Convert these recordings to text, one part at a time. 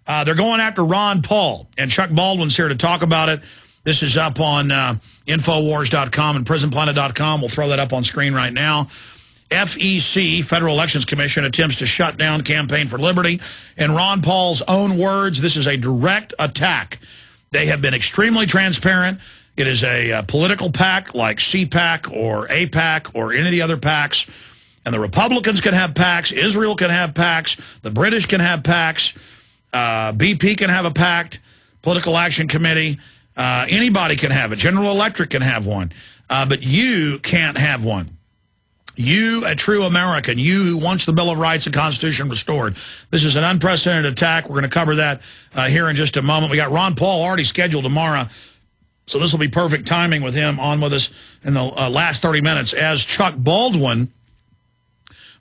They're going after Ron Paul, and Chuck Baldwin's here to talk about it. This is up on Infowars.com and PrisonPlanet.com. We'll throw that up on screen right now. FEC, Federal Elections Commission, attempts to shut down Campaign for Liberty. In Ron Paul's own words, this is a direct attack. They have been extremely transparent. It is a political PAC like CPAC or APAC or any of the other PACs. And the Republicans can have PACs. Israel can have PACs. The British can have PACs. BP can have a PAC, Political Action Committee. Anybody can have it. General Electric can have one. But you can't have one. You, a true American, you who wants the Bill of Rights and Constitution restored. This is an unprecedented attack. We're going to cover that here in just a moment. We got Ron Paul already scheduled tomorrow, so this will be perfect timing with him on with us in the last 30 minutes. As Chuck Baldwin,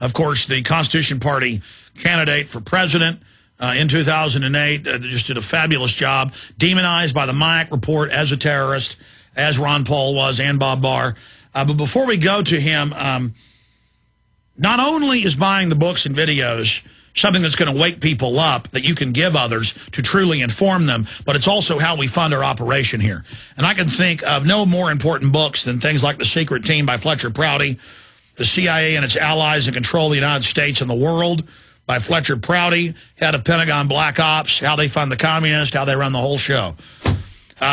of course, the Constitution Party candidate for president in 2008, just did a fabulous job, demonized by the Mayak Report as a terrorist, as Ron Paul was and Bob Barr. But before we go to him, not only is buying the books and videos something that's going to wake people up that you can give others to truly inform them, but it's also how we fund our operation here. And I can think of no more important books than things like The Secret Team by Fletcher Prouty, The CIA and Its Allies in Control of the United States and the World by Fletcher Prouty, head of Pentagon Black Ops, how they fund the communists, how they run the whole show.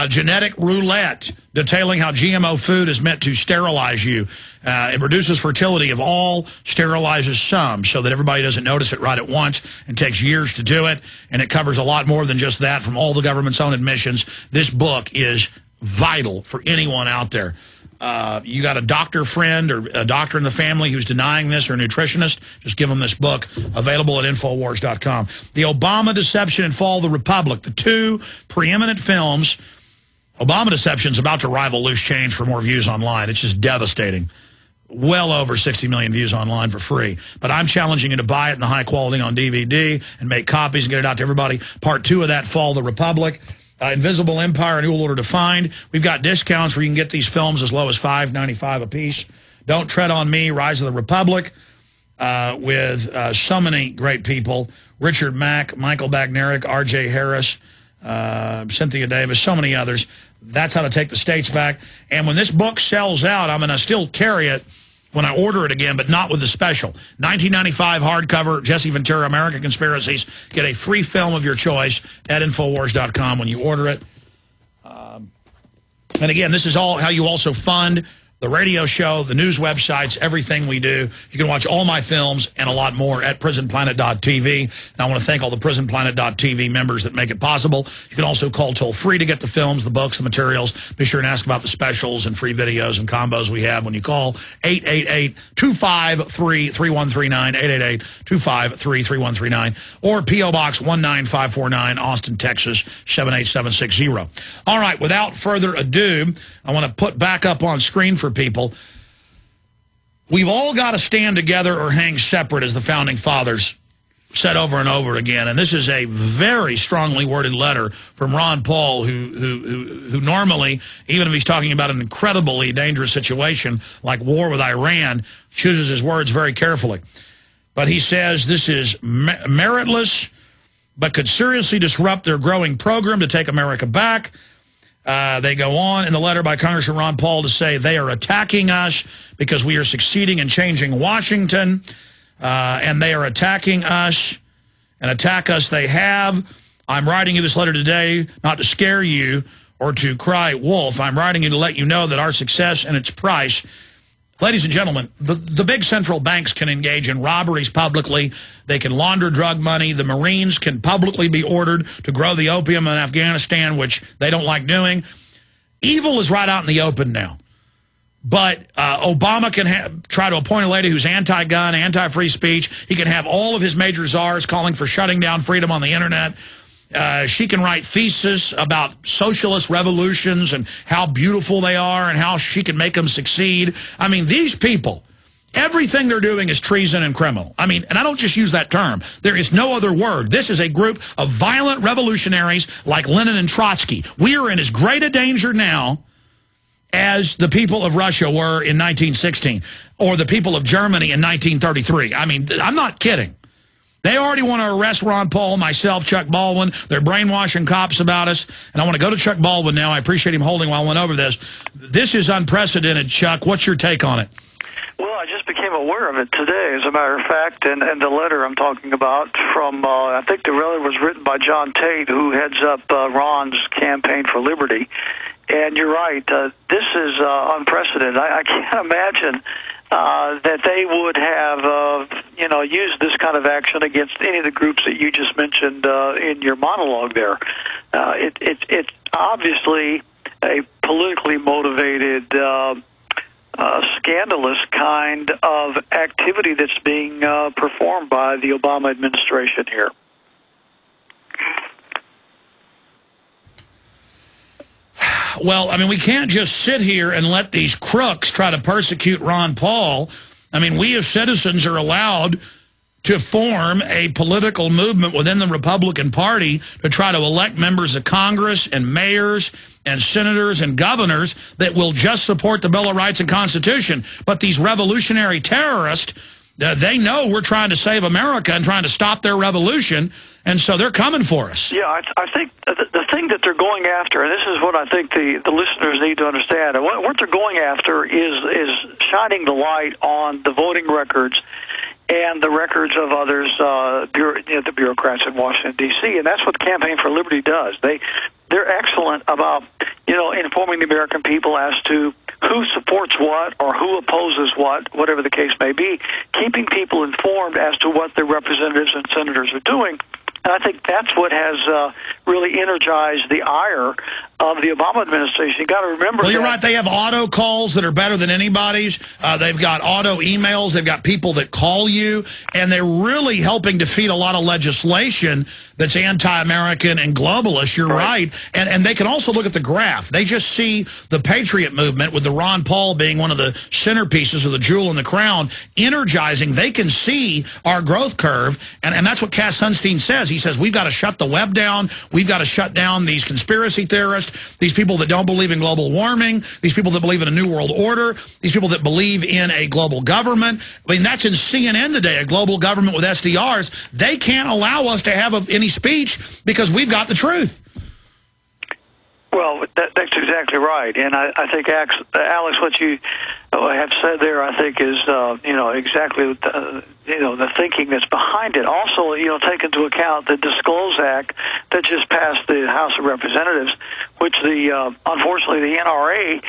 Genetic Roulette, detailing how GMO food is meant to sterilize you. It reduces fertility of all, sterilizes some, so that everybody doesn't notice it right at once and takes years to do it. And it covers a lot more than just that from all the government's own admissions. This book is vital for anyone out there. You got a doctor friend or a doctor in the family who's denying this or a nutritionist, just give them this book, available at Infowars.com. The Obama Deception and Fall of the Republic, the two preeminent films. Obama Deception's about to rival Loose Change for more views online. It's just devastating. Well over 60 million views online for free. But I'm challenging you to buy it in the high quality on DVD and make copies and get it out to everybody. Part 2 of that, Fall of the Republic. Invisible Empire, A New Order Defined. We've got discounts where you can get these films as low as $5.95 a piece. Don't Tread on Me, Rise of the Republic, with so many great people. Richard Mack, Michael Bagnerick, R.J. Harris, Cynthia Davis, so many others. That's how to take the states back. And when this book sells out, I'm going to still carry it when I order it again, but not with the special. $19.95 hardcover, Jesse Ventura, American Conspiracies. Get a free film of your choice at Infowars.com when you order it. And again, this is all how you also fund the radio show, the news websites, everything we do. You can watch all my films and a lot more at PrisonPlanet.tv. And I want to thank all the PrisonPlanet.tv members that make it possible. You can also call toll-free to get the films, the books, the materials. Be sure and ask about the specials and free videos and combos we have when you call 888-253-3139, 888-253-3139, or P.O. Box 19549, Austin, Texas, 78760. All right, without further ado, I want to put back up on screen for people. We've all got to stand together or hang separate, as the Founding Fathers said over and over again. And this is a very strongly worded letter from Ron Paul, who normally, even if he's talking about an incredibly dangerous situation like war with Iran, chooses his words very carefully. But he says this is meritless, but could seriously disrupt their growing program to take America back. They go on in the letter by Congressman Ron Paul to say they are attacking us because we are succeeding in changing Washington, and they are attacking us, and attack us they have. I'm writing you this letter today not to scare you or to cry wolf. I'm writing you to let you know that our success and its price. Ladies and gentlemen, the big central banks can engage in robberies publicly. They can launder drug money. The Marines can publicly be ordered to grow the opium in Afghanistan, which they don't like doing. Evil is right out in the open now. But Obama can try to appoint a lady who's anti-gun, anti-free speech. He can have all of his major czars calling for shutting down freedom on the Internet. She can write theses about socialist revolutions and how beautiful they are and how she can make them succeed. I mean, these people, everything they're doing is treason and criminal. I mean, and I don't just use that term. There is no other word. This is a group of violent revolutionaries like Lenin and Trotsky. We are in as great a danger now as the people of Russia were in 1916 or the people of Germany in 1933. I mean, I'm not kidding. They already want to arrest Ron Paul, myself, Chuck Baldwin. They're brainwashing cops about us. And I want to go to Chuck Baldwin now. I appreciate him holding while I went over this. This is unprecedented, Chuck. What's your take on it? Well, I just became aware of it today, as a matter of fact, and the letter I'm talking about from, I think the letter was written by John Tate, who heads up Ron's campaign for liberty. And you're right, this is unprecedented. I can't imagine that they would have, used this kind of action against any of the groups that you just mentioned in your monologue there. It's obviously a politically motivated, scandalous kind of activity that's being performed by the Obama administration here. Well, I mean, we can't just sit here and let these crooks try to persecute Ron Paul. I mean, we as citizens are allowed to form a political movement within the Republican Party to try to elect members of Congress and mayors and senators and governors that will just support the Bill of Rights and Constitution. But these revolutionary terrorists, they know we're trying to save America and trying to stop their revolution, and so they're coming for us. Yeah, I think the thing that they're going after, and this is what I think the listeners need to understand, and what they're going after is shining the light on the voting records and the records of others, the bureaucrats in Washington, D.C., and that's what the Campaign for Liberty does. They're excellent about, informing the American people as to who supports what or who opposes what, whatever the case may be, keeping people informed as to what their representatives and senators are doing. And I think that's what has really energized the ire of the Obama administration. You got to remember. Well, you're right. They have auto calls that are better than anybody's. They've got auto emails. They've got people that call you, and they're really helping defeat a lot of legislation that's anti-American and globalist. You're right. And they can also look at the graph. They just see the Patriot movement, with the Ron Paul being one of the centerpieces of the jewel in the crown, energizing. They can see our growth curve, and that's what Cass Sunstein says. He says, we've got to shut the web down. We've got to shut down these conspiracy theorists, these people that don't believe in global warming, these people that believe in a new world order, these people that believe in a global government. I mean, that's in CNN today, a global government with SDRs. They can't allow us to have any speech because we've got the truth. Well, that's exactly right. And I think, Alex, what you have said there, I think, is, exactly, the thinking that's behind it. Also, take into account the Disclose Act that just passed the House of Representatives, which unfortunately, the NRA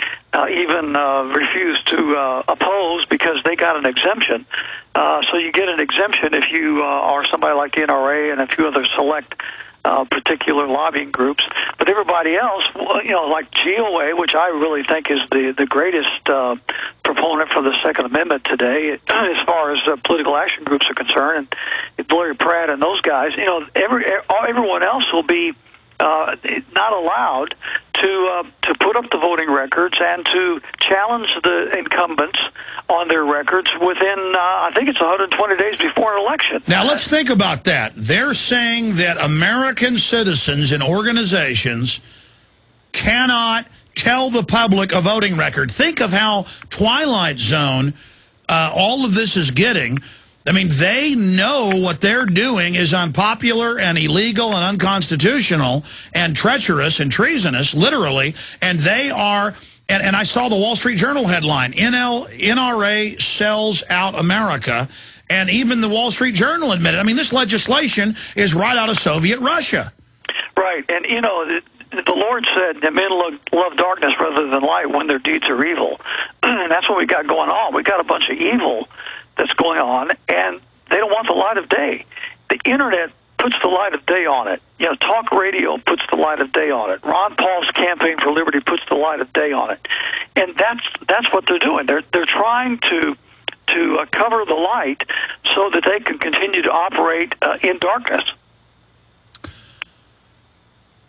even refused to oppose because they got an exemption. So you get an exemption if you are somebody like the NRA and a few other select particular lobbying groups, but everybody else, like GOA, which I really think is the greatest proponent for the Second Amendment today, as far as political action groups are concerned, and Larry Pratt and those guys, everyone else will be not allowed to put up the voting records and to challenge the incumbents on their records within, I think it's 120 days before an election. Now, let's think about that. They're saying that American citizens and organizations cannot tell the public a voting record. Think of how Twilight Zone all of this is getting. I mean, they know what they're doing is unpopular and illegal and unconstitutional and treacherous and treasonous, literally, and they are... And I saw the Wall Street Journal headline, NRA sells out America, and even the Wall Street Journal admitted. I mean, this legislation is right out of Soviet Russia. Right, and the Lord said that men love darkness rather than light when their deeds are evil. And that's what we got going on. We got a bunch of evil that's going on, and they don't want the light of day. The Internet puts the light of day on it. Talk radio puts the light of day on it. Ron Paul's Campaign for Liberty puts the light of day on it. And that's what they're doing. They're trying to cover the light so that they can continue to operate in darkness.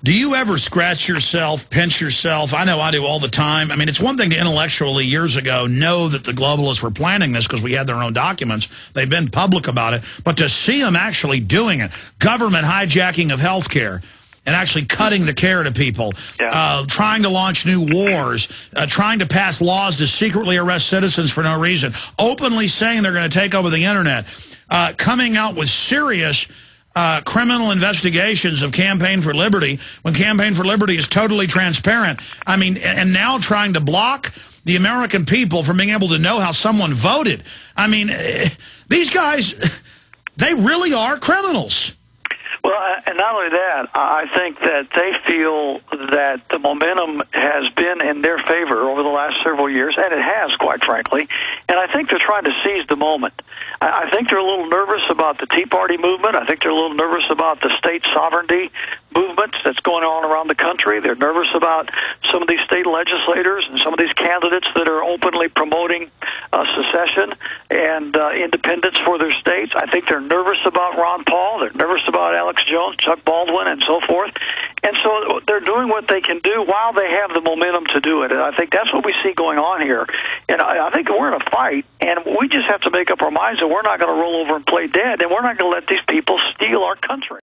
Do you ever scratch yourself, pinch yourself? I know I do all the time. I mean, it's one thing to intellectually, years ago, know that the globalists were planning this because we had their own documents. They've been public about it. But to see them actually doing it, government hijacking of health care, and actually cutting the care to people, trying to launch new wars, trying to pass laws to secretly arrest citizens for no reason, openly saying they're going to take over the Internet. coming out with serious criminal investigations of Campaign for Liberty, when Campaign for Liberty is totally transparent. I mean, and now trying to block the American people from being able to know how someone voted. I mean, these guys, they really are criminals. Well, and not only that, I think that they feel that the momentum has been in their favor over the last several years, and it has, quite frankly, and I think they're trying to seize the moment. I think they're a little nervous about the Tea Party movement. I think they're a little nervous about the state sovereignty movement that's going on around the country. They're nervous about some of these state legislators and some of these candidates that are openly promoting secession and independence for their states. I think they're nervous about Ron Paul. They're nervous about Alex Jones, Chuck Baldwin, and so forth. And so they're doing what they can do while they have the momentum to do it. And I think that's what we see going on here. And I think we're in a fight, and we just have to make up our minds that we're not going to roll over and play dead, and we're not going to let these people steal our country.